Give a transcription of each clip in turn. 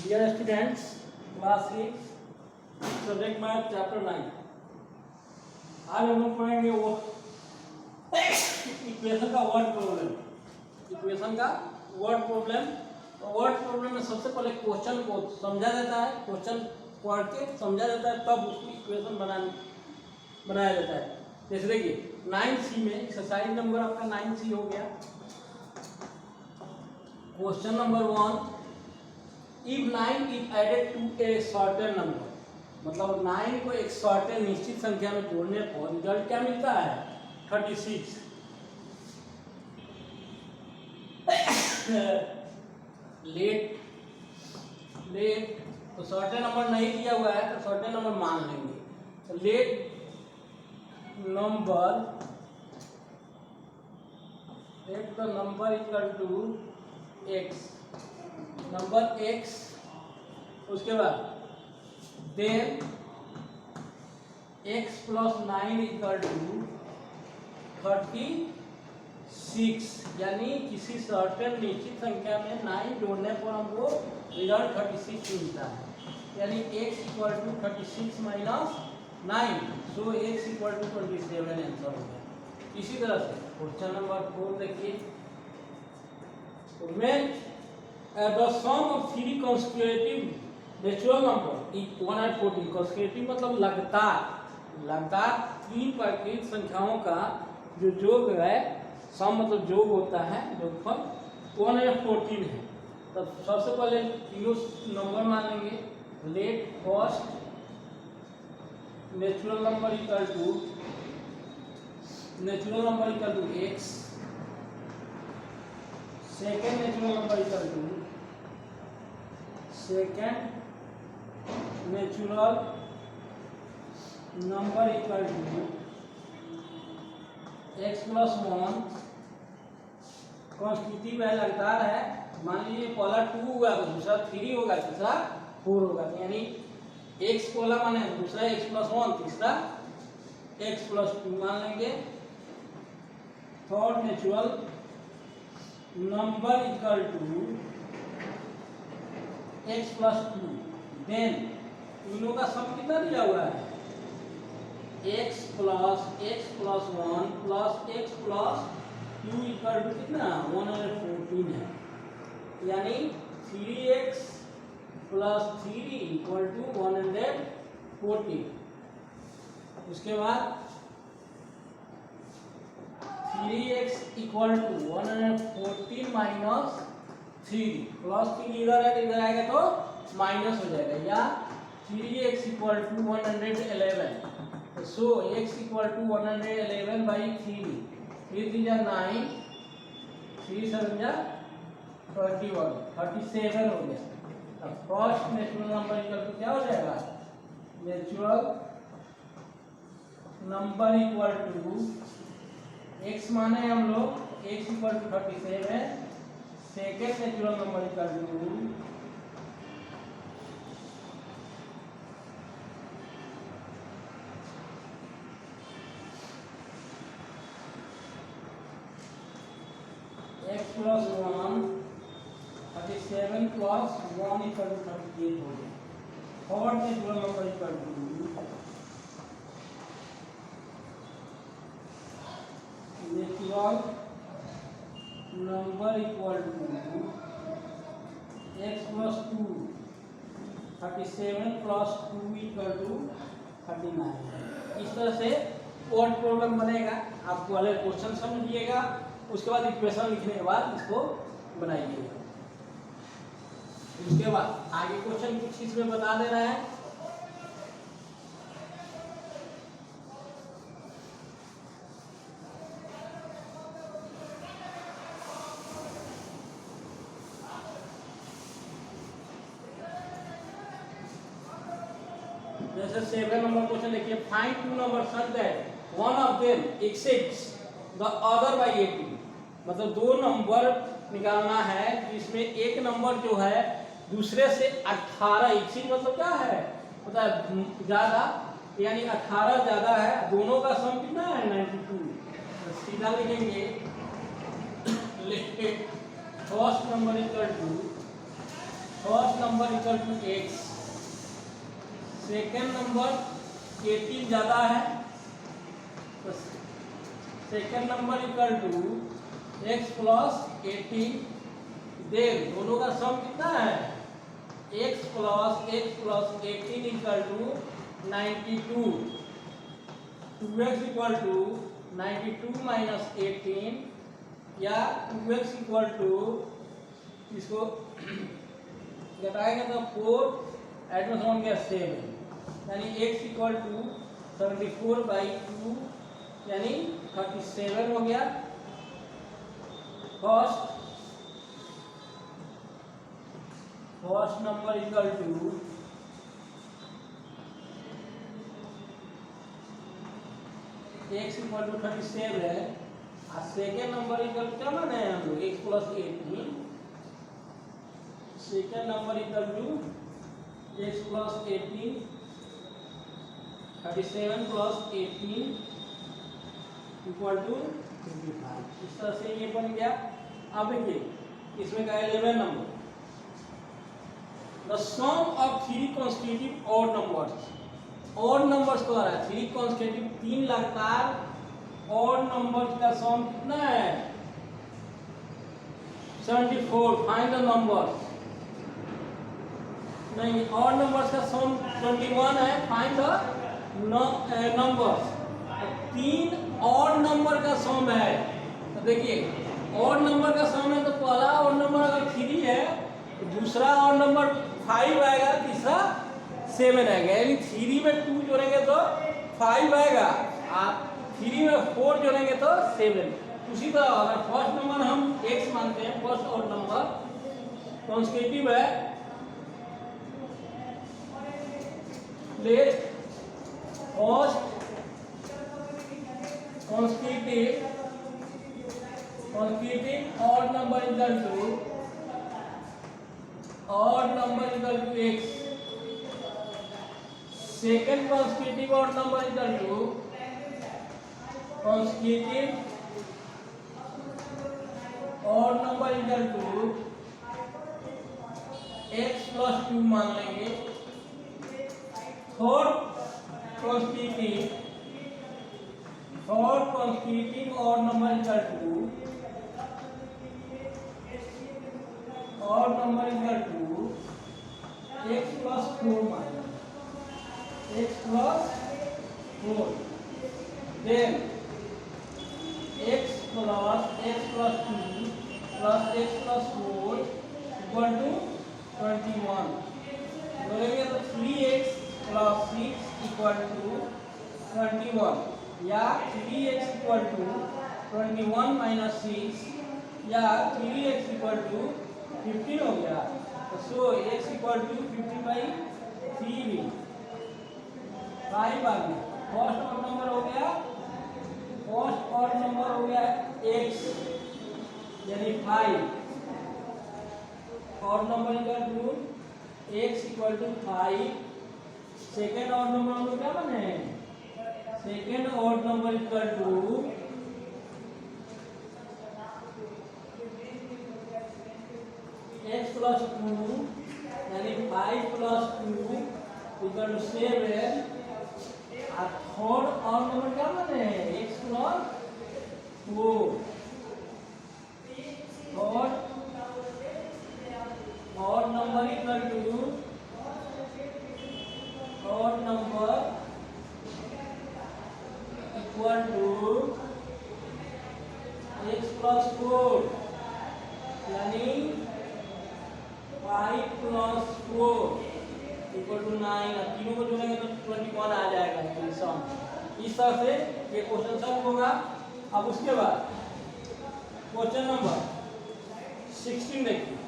Dear students, class 6 subject math chapter 9। आज हम लोग पढ़ेंगे वो इक्वेशन का वर्ड प्रॉब्लम। इक्वेशन का वर्ड प्रॉब्लम। वर्ड प्रॉब्लम में सबसे पहले क्वेश्चन को समझा जाता है, क्वेश्चन पढ़ के समझा जाता है, तब उसकी इक्वेशन बनाया जाता है। जैसे देखिए 9C में एक्सरसाइज नंबर आपका 9C हो गया। Question number 1, if 9 is added to a certain number, मतलब 9 को एक सर्टेन निश्चित संख्या में जोड़ने पर रिजल्ट क्या मिलता है? 36। लेट तो सर्टेन नंबर नहीं दिया हुआ है तो सर्टेन नंबर मान लेंगे। तो let the number equal to x, number x, उसके बाद then x plus 9 equal to 36, यानी किसी सर्टेन निश्चित संख्या में 9 जोड़ने पर हमको रिजल्ट 36 मिलता है। यानी x equal to 36 minus 9, so x equal to 27 answer हो गया। इसी तरह से क्वेश्चन नंबर 4 देखिए। The sum of 3 consecutive natural number is 114। consecutive मतलब लगातार 3 प्राकृतिक संख्याओं का जो योग है, सम मतलब योग होता है, योगफल 114 है। तब सबसे पहले तीनों नंबर मान लेंगे। Let first natural number equal to x, second natural number equal to second natural number equal to x plus 1। Constitutive है, लगातार है। मान लीजिए पहला 2 होगा तो दूसरा 3 होगा, तीसरा 4 होगा। यानी x पहला माने दूसरा x प्लस 1, तीसरा x प्लस 2 मान लेंगे। Third natural number equal to x plus 2। Then तीनों का सम कितना दिया हुआ है? x plus 1 plus x plus 2 equal to कितना? 114 है। यानी 3x प्लस 3 इक्वल टू 114। उसके बाद 3x equal to 114 minus 3, plus 3 इधर है तो इधर आएगा तो माइनस हो जाएगा। या 3x equal to 111, so x equal to 111 by 3, 3 3 जा 9, 3 7 जा 21, 37 हो गया। अब first natural number equal to क्या हो जाएगा? Natural number equal to x माने हम लोग x equal to 37, second natural number equal to x plus 1, 37 plus 1 equal to 38 हो गया। Third natural number equal to natural number equal to x plus 2, 37 plus 2 equal to 39। इस तरह से word problem बनेगा। आप पहले क्वेश्चन समझिएगा, उसके बाद इक्वेशन लिखने के बाद इसको बनाइएगा। उसके बाद आगे क्वेश्चन कुछ इसमें बता दे रहा है। जैसे 7 नंबर क्वेश्चन देखिए। Find 2 number such that one of them exceeds the other by 80। मतलब 2 नंबर निकालना है जिसमें एक नंबर जो है दूसरे से 18 एक्सीड मतलब क्या है? पता है ज्यादा, यानी 18 ज्यादा है। दोनों का सम कितना है? 92। तो सीधा लिखेंगे let first number equal to first number equal to x, second number 18 ज़्यादा है तो second number equal to x plus 18। देख दोनों का सम कितना है, x plus 18 equal to 92, 2x equal to 92 minus 18 या 2x इक्वल टू, इसको घटाएंगे तो 4 एट में सम गया 7, यानी x इक्वल टू 74/2 यानी 37 हो गया। First number equal to x equal to 37 है और सेकेंड नंबर इक्वल क्या माने हैं हम लोग, x plus 18, second number equal to x plus 18, 37 plus 18 equal to 25। इस तरह से ये बन गया। अब देखिए इसमें का 11 number, the sum of 3 constitutive odd numbers, odd numbers को आ रहा है 3 कॉन्स्टिट्यूटिव 3 लगातार ऑड नंबर्स का सम कितना है 74। फाइंड द नंबर्स, नहीं ऑड नंबर्स का सम 21 है, find the numbers. 3 odd number का सम है तो देखिए ऑड नंबर का सम है तो पहला ऑड नंबर अगर 3 है तो दूसरा ऑड नंबर 5 आएगा, तीसरा 7 आएगा, यानी 3 में 2 जोड़ेंगे तो 5 आएगा और 3 में 4 जोड़ेंगे तो 7। उसी तरह अगर फर्स्ट नंबर हम x मानते हैं, फर्स्ट ऑड नंबर कॉन्स्टिट्यूटिव है, let first constitutive odd number equal to x, second constitutive odd number equal to constitutive odd number equal to x plus 2 मान लेंगे। Third constitutive odd number equal to x plus 4 minus x plus 4, then x plus 2 plus x plus 4 equal to 21। बोलेंगे तो 3x plus 6 equal to 21 या 3x equal to 21 minus 6 या 3x equal to 15 हो गया। तो सो x equal to 50/3 5 आ गया। First odd number हो गया, फर्स्ट ऑड नंबर हो गया x यानी 5, odd number equal to x equal to 5। Second odd number हम लोग क्या बने, second odd number equal to x plus 2 यानी 5 प्लस 2 इक्वल टू 7 और थर्ड ऑड नंबर क्या बने x plus 4। Third odd number equal to odd number equal to x plus 4 यानी 5 plus 4 equal to 9। तीनों को जोड़ेंगे तो 21 आ जाएगा सम। इस तरह से ये क्वेश्चन सॉल्व होगा। अब उसके बाद क्वेश्चन नंबर 16 देखिए।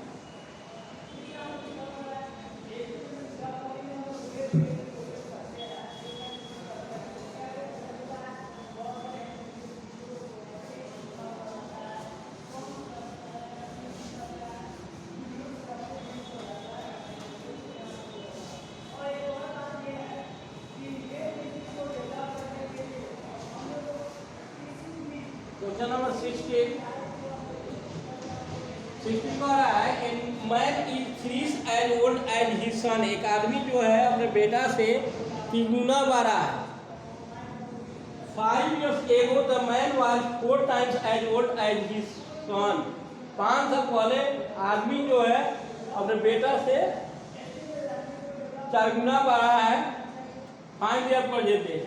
क्वेश्चन नंबर 16 कह रहा है man is thrice as as his son, एक आदमी जो है अपने बेटा से तिगुना बारह है। 5 years ago the man was 4 times as old as his son। 5 साल पहले आदमी जो है अपने बेटा से 4 गुना बड़ा है। 5 ईयर पर देते हैं।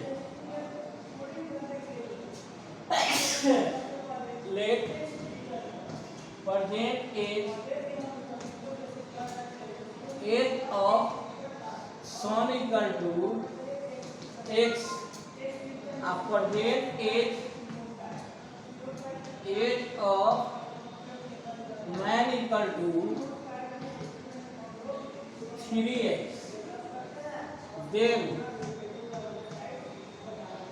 Let present age of son equal to x। present age of man equal to 3x। Then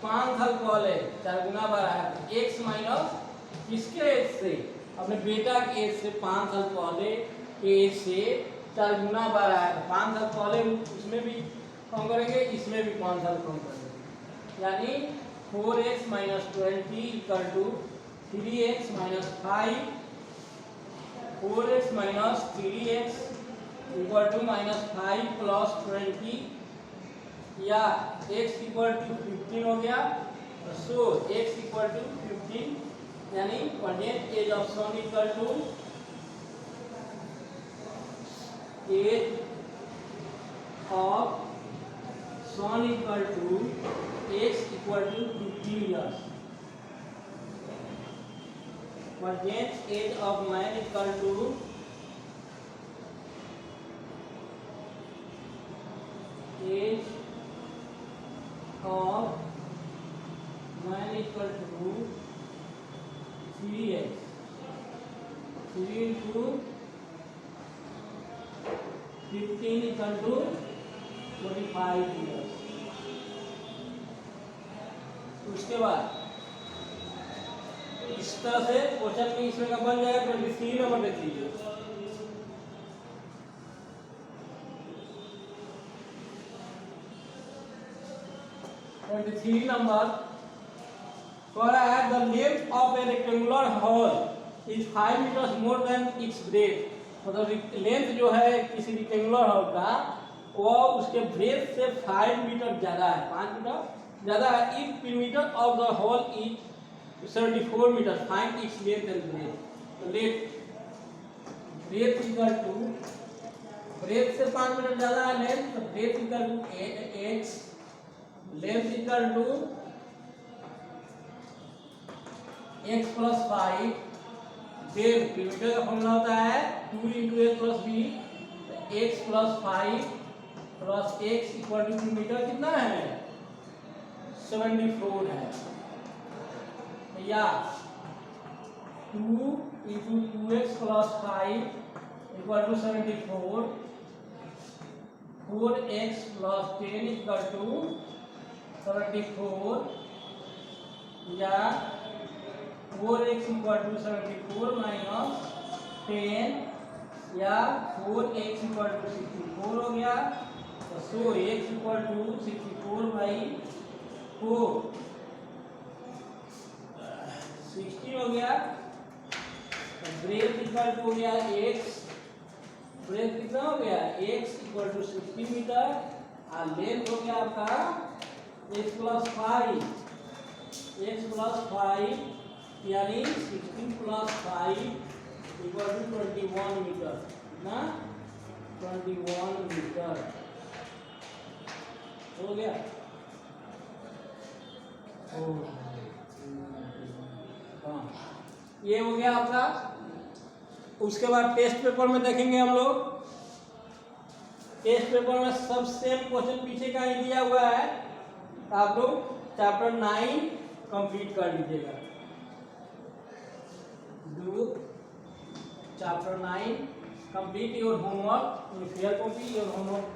5 साल पहले 4 गुना बढ़ा है तो x माइनस किसके एज से, अपने बेटा के एज से 5 साल पहले के एज से 4 गुना बढ़ा है। 5 साल पहले उसमें भी कम करेंगे, इसमें भी 5 साल कम करेंगे, यानी 4x minus 20 equal to 3x minus 5। 4x minus 3x equal to minus 5 plus 20, या x इक्वल टू 15 हो गया। सो x इक्वल टू 15, यानी present age of son equal to age of son equal to x equal to 15 years। Present age of man equal to age of man equal to 3x, 3 into 15 equal to 45 years। उसके बाद इस तरह से question में इसमें का बन जाएगा 23 नंबर देख लीजिए। 23 नंबर कह रहा है the length of a rectangular hall is 5 metres more than its breadth. मतलब लेंथ जो है किसी रेक्टेंगुलर हॉल का वो उसके ब्रेथ से 5 मीटर ज्यादा है, 5 मीटर ज्यादा है। If perimeter of the hall is 74 metre, find its length and breadth. तो ब्रेथ इक्वल टू, ब्रेथ से 5 मीटर ज्यादा है लेंथ, तो breadth equal to x, length equal to x plus 5। Then perimeter का फॉर्मूला होता है 2 into a plus b, x plus 5 plus x equal to perimeter कितना है 74 है, या 2 into 2x plus 5 equal to 74, 4x plus 10 equal to 74, या 4x equal to 74 minus 10, या 4x equal to 64 हो गया। तो सो x इक्वल टू 64 बाई 4, 16 हो गया। ब्रेथ इक्वल टू हो गया x, ब्रेथ कितना हो गया x इक्वल टू 60 मीटर, और लेंथ हो गया आपका x प्लस 5, x प्लस 5 यानी 16 प्लस 5 इक्वल टू 21 मीटर ना, 21 मीटर हो गया। हाँ ये हो गया आपका। उसके बाद टेस्ट पेपर में देखेंगे हम लोग। टेस्ट पेपर में सब सेम क्वेश्चन पीछे का ही दिया हुआ है, आप लोग चैप्टर 9 कंप्लीट कर लीजिएगा। Do chapter 9 complete your homework in fair copy, your homework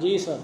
जी सर।